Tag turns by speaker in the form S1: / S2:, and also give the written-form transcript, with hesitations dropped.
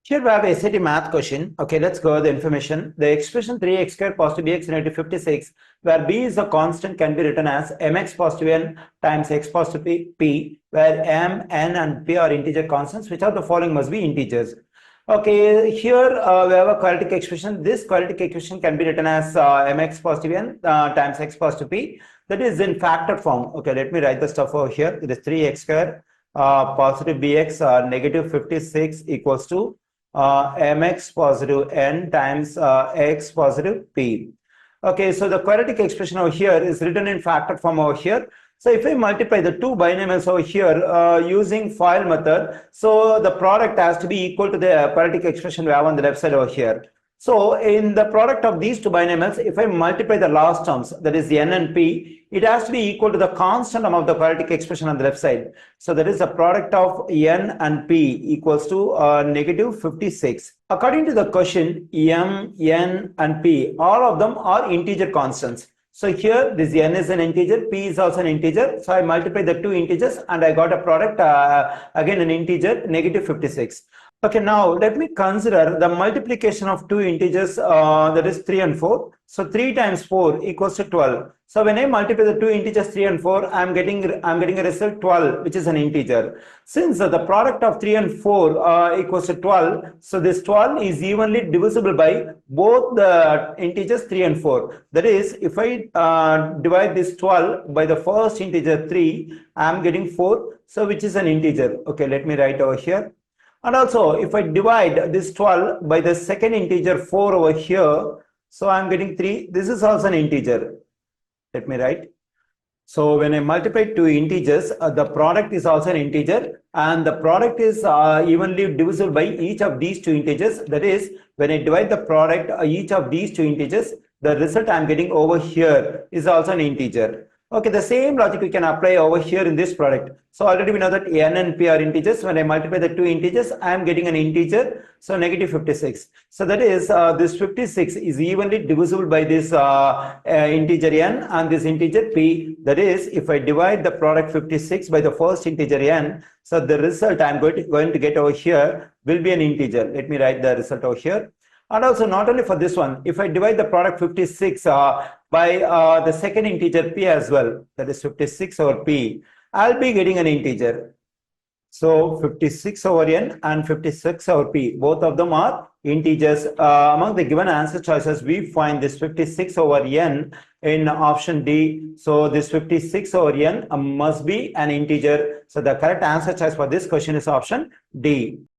S1: Here we have a SAT math question. Okay, let's go the information. The expression 3x squared positive bx negative 56, where b is a constant, can be written as mx positive n times x positive p, where m, n, and p are integer constants. Which of the following must be integers? Okay, here we have a quadratic expression. This quadratic expression can be written as mx positive n times x positive p. That is in factored form. Okay, let me write the stuff over here. It is 3x squared positive bx negative 56 equals to mx positive n times x positive p. Okay, so the quadratic expression over here is written in factored form over here. So if I multiply the two binomials over here using FOIL method, so the product has to be equal to the quadratic expression we have on the left side over here. So in the product of these two binomials, if I multiply the last terms, that is n and p, it has to be equal to the constant of the quadratic expression on the left side. So that is the product of n and p equals to negative 56. According to the question, m, n, and p, all of them are integer constants. So here this n is an integer, p is also an integer. So I multiply the two integers and I got a product, again an integer, negative 56. Okay, now let me consider the multiplication of two integers, that is 3 and 4. So 3 times 4 equals to 12. So when I multiply the two integers 3 and 4, I'm getting a result 12, which is an integer. Since the product of 3 and 4 equals to 12, so this 12 is evenly divisible by both the integers 3 and 4. That is, if I divide this 12 by the first integer 3, I'm getting 4, so which is an integer. Okay, let me write over here. And also, if I divide this 12 by the second integer 4 over here, so I'm getting 3. This is also an integer. Let me write. So when I multiply two integers, the product is also an integer, and the product is evenly divisible by each of these two integers. That is, when I divide the product each of these two integers, the result I'm getting over here is also an integer. Okay, the same logic we can apply over here in this product. So already we know that n and p are integers. When I multiply the two integers, I am getting an integer, so negative 56. So that is, this 56 is evenly divisible by this integer n and this integer p. That is, if I divide the product 56 by the first integer n, so the result I am going to get over here will be an integer. Let me write the result over here. And also, not only for this one, if I divide the product 56 by the second integer p as well, that is 56 over p, I'll be getting an integer. So 56 over n and 56 over p, both of them are integers. Among the given answer choices, we find this 56 over n in option D. So this 56 over n must be an integer. So the correct answer choice for this question is option D.